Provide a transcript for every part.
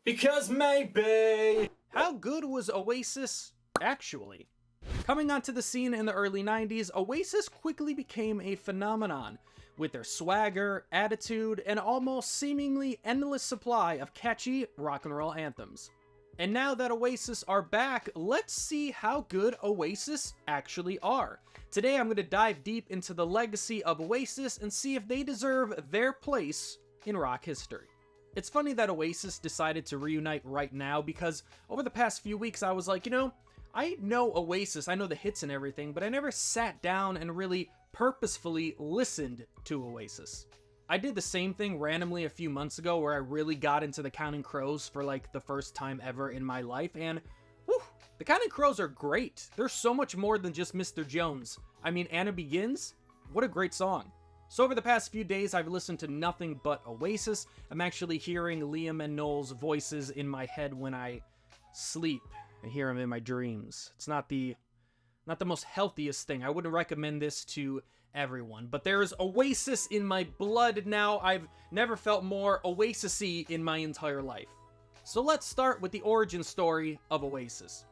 Because maybe. How good was Oasis actually? Coming onto the scene in the early 90s, Oasis quickly became a phenomenon, with their swagger, attitude, and almost seemingly endless supply of catchy rock and roll anthems. And now that Oasis are back, let's see how good Oasis actually are. Today I'm going to dive deep into the legacy of Oasis and see if they deserve their place in rock history. It's funny that Oasis decided to reunite right now because over the past few weeks I was like, I know Oasis, I know the hits and everything, but I never sat down and really purposefully listened to Oasis. I did the same thing randomly a few months ago where I really got into the Counting Crows for like the first time ever in my life, and whew, the Counting Crows are great. They're so much more than just Mr. Jones. I mean, Anna Begins? What a great song. So over the past few days, I've listened to nothing but Oasis. I'm actually hearing Liam and Noel's voices in my head when I sleep. I hear them in my dreams. It's not the most healthiest thing. I wouldn't recommend this to everyone, but there's Oasis in my blood now. I've never felt more Oasis-y in my entire life. So let's start with the origin story of Oasis.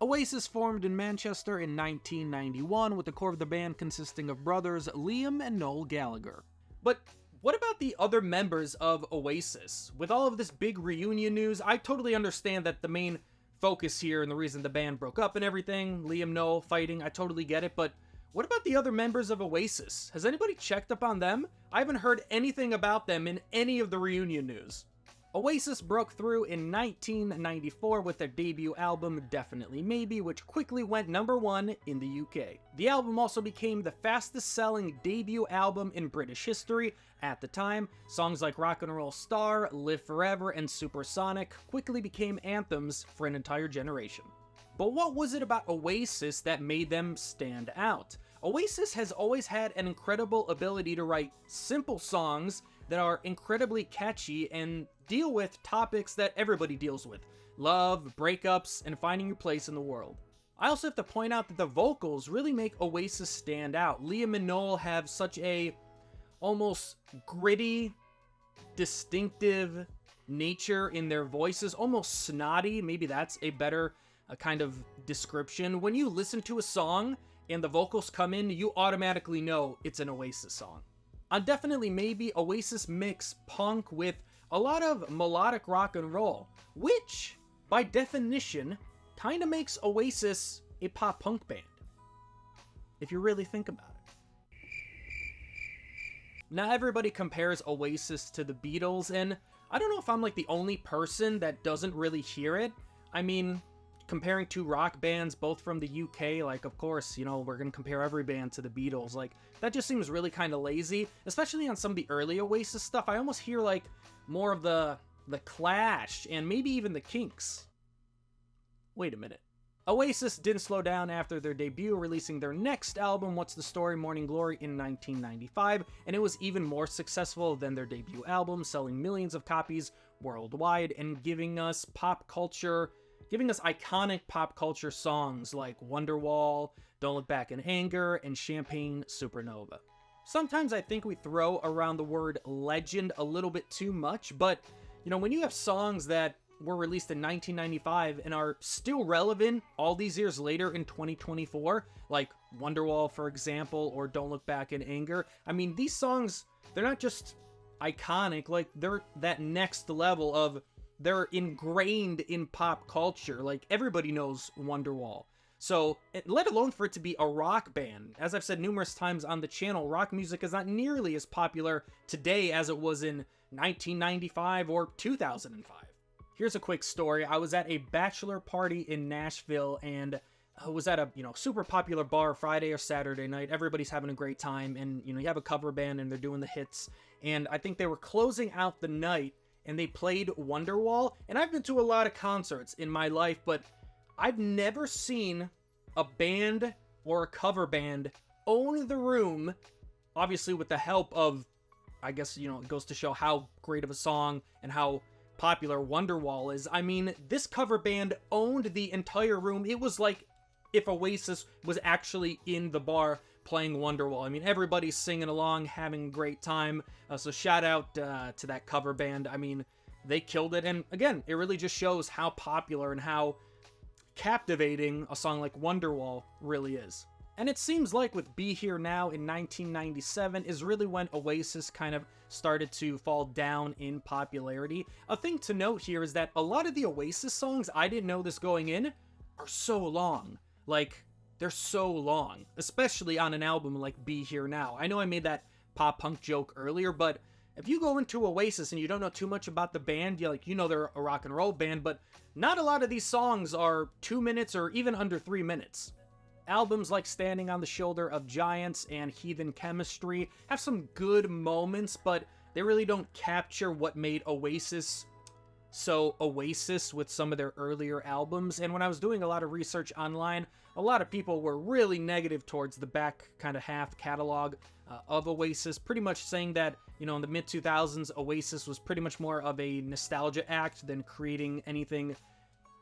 Oasis formed in Manchester in 1991 with the core of the band consisting of brothers Liam and Noel Gallagher. But what about the other members of Oasis? With all of this big reunion news, I totally understand that the main focus here and the reason the band broke up and everything, Liam, Noel fighting, I totally get it, but what about the other members of Oasis? Has anybody checked up on them? I haven't heard anything about them in any of the reunion news. Oasis broke through in 1994 with their debut album Definitely Maybe, which quickly went #1 in the UK. The album also became the fastest selling debut album in British history at the time. Songs like Rock and Roll Star, Live Forever, and Supersonic quickly became anthems for an entire generation. But what was it about Oasis that made them stand out? Oasis has always had an incredible ability to write simple songs that are incredibly catchy and deal with topics that everybody deals with. Love, breakups, and finding your place in the world. I also have to point out that the vocals really make Oasis stand out. Liam and Noel have such a almost gritty, distinctive nature in their voices, almost snotty. Maybe that's a better kind of description. When you listen to a song and the vocals come in, you automatically know it's an Oasis song. On Definitely Maybe, Oasis mix punk with a lot of melodic rock and roll, which, by definition, kinda makes Oasis a pop-punk band, if you really think about it. Now, everybody compares Oasis to the Beatles, and I don't know if I'm like the only person that doesn't really hear it. I mean, comparing two rock bands, both from the UK, like, of course, we're gonna compare every band to the Beatles. Like, that just seems really kind of lazy, especially on some of the early Oasis stuff. I almost hear, like, more of the Clash, and maybe even the Kinks. Wait a minute. Oasis didn't slow down after their debut, releasing their next album, What's the Story? Morning Glory, in 1995, and it was even more successful than their debut album, selling millions of copies worldwide, and giving us iconic pop culture songs like Wonderwall, Don't Look Back in Anger, and Champagne Supernova. Sometimes I think we throw around the word legend a little bit too much, but, when you have songs that were released in 1995 and are still relevant all these years later in 2024, like Wonderwall, for example, or Don't Look Back in Anger, I mean, these songs, they're not just iconic, like, they're that next level of they're ingrained in pop culture. Like, everybody knows Wonderwall. So, let alone for it to be a rock band. As I've said numerous times on the channel, rock music is not nearly as popular today as it was in 1995 or 2005. Here's a quick story. I was at a bachelor party in Nashville, and I was at a, super popular bar Friday or Saturday night. Everybody's having a great time, and, you have a cover band, and they're doing the hits. And I think they were closing out the night, and they played Wonderwall. And I've been to a lot of concerts in my life, but I've never seen a band or a cover band own the room, obviously with the help of, I guess, it goes to show how great of a song and how popular Wonderwall is. I mean, this cover band owned the entire room. It was like if Oasis was actually in the bar playing Wonderwall. I mean, everybody's singing along, having a great time. So shout out to that cover band. I mean, they killed it. And again, it really just shows how popular and how captivating a song like Wonderwall really is. And it seems like with Be Here Now in 1997 is really when Oasis kind of started to fall down in popularity. A thing to note here is that a lot of the Oasis songs, I didn't know this going in, are so long. Like, they're so long, especially on an album like Be Here Now. I know I made that pop-punk joke earlier, but if you go into Oasis and you don't know too much about the band, you know they're a rock and roll band, but not a lot of these songs are 2 minutes or even under 3 minutes. Albums like Standing on the Shoulder of Giants and Heathen Chemistry have some good moments, but they really don't capture what made Oasis so Oasis with some of their earlier albums. And when I was doing a lot of research online, a lot of people were really negative towards the back kind of half catalog of Oasis, pretty much saying that, in the mid-2000s, Oasis was pretty much more of a nostalgia act than creating anything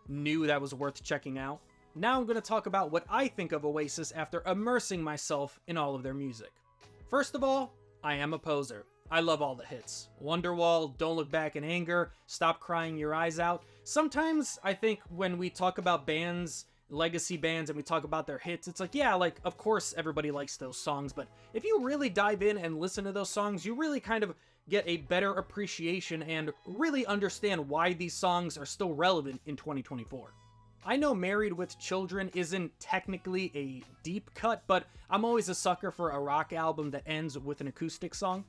new that was worth checking out. Now I'm going to talk about what I think of Oasis after immersing myself in all of their music. First of all, I am a poser. I love all the hits. Wonderwall, Don't Look Back in Anger, Stop Crying Your Eyes Out. Sometimes I think when we talk about bands, legacy bands, and we talk about their hits, it's like, yeah, like, of course everybody likes those songs, but if you really dive in and listen to those songs, you really kind of get a better appreciation and really understand why these songs are still relevant in 2024. I know Married with Children isn't technically a deep cut, but I'm always a sucker for a rock album that ends with an acoustic song.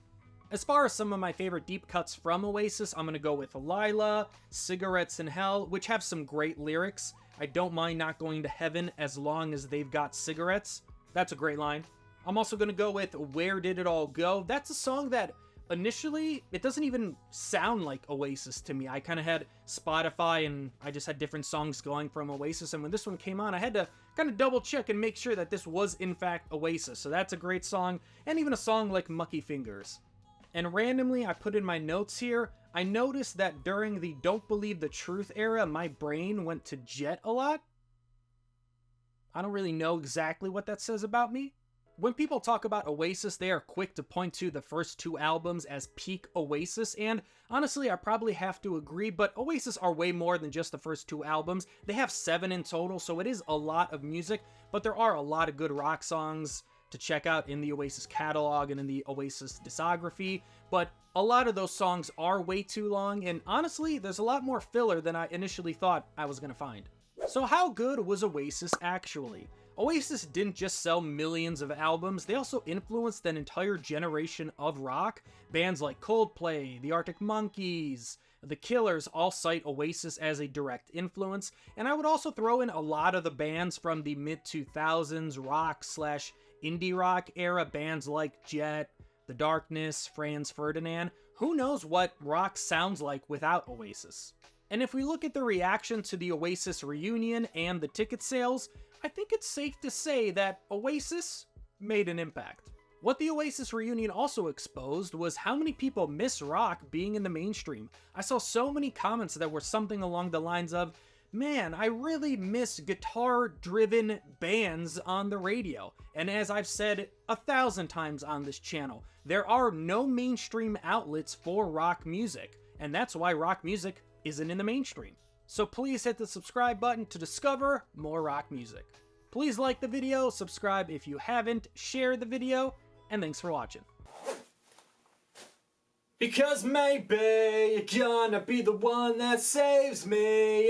As far as some of my favorite deep cuts from Oasis, I'm going to go with Lila, Cigarettes in Hell, which have some great lyrics. I don't mind not going to heaven as long as they've got cigarettes. That's a great line. I'm also going to go with Where Did It All Go? That's a song that initially, it doesn't even sound like Oasis to me. I kind of had Spotify and I just had different songs going from Oasis, and when this one came on, I had to kind of double check and make sure that this was in fact Oasis. So that's a great song, and even a song like Mucky Fingers. And randomly, I put in my notes here, I noticed that during the Don't Believe the Truth era, my brain went to Jet a lot. I don't really know exactly what that says about me. When people talk about Oasis, they are quick to point to the first 2 albums as peak Oasis, and honestly, I probably have to agree, but Oasis are way more than just the first 2 albums. They have 7 in total, so it is a lot of music, but there are a lot of good rock songs to check out in the Oasis catalog and in the Oasis discography, but a lot of those songs are way too long, and honestly, there's a lot more filler than I initially thought I was going to find. So how good was Oasis actually? Oasis didn't just sell millions of albums, they also influenced an entire generation of rock. Bands like Coldplay, the Arctic Monkeys, The Killers all cite Oasis as a direct influence, and I would also throw in a lot of the bands from the mid-2000s rock/indie rock era, bands like Jet, The Darkness, Franz Ferdinand. Who knows what rock sounds like without Oasis? And if we look at the reaction to the Oasis reunion and the ticket sales, I think it's safe to say that Oasis made an impact. What the Oasis reunion also exposed was how many people miss rock being in the mainstream. I saw so many comments that were something along the lines of, man, I really miss guitar-driven bands on the radio. And as I've said 1,000 times on this channel, there are no mainstream outlets for rock music, and that's why rock music isn't in the mainstream. So please hit the subscribe button to discover more rock music. Please like the video, subscribe if you haven't, share the video, and thanks for watching. Because maybe you're gonna be the one that saves me.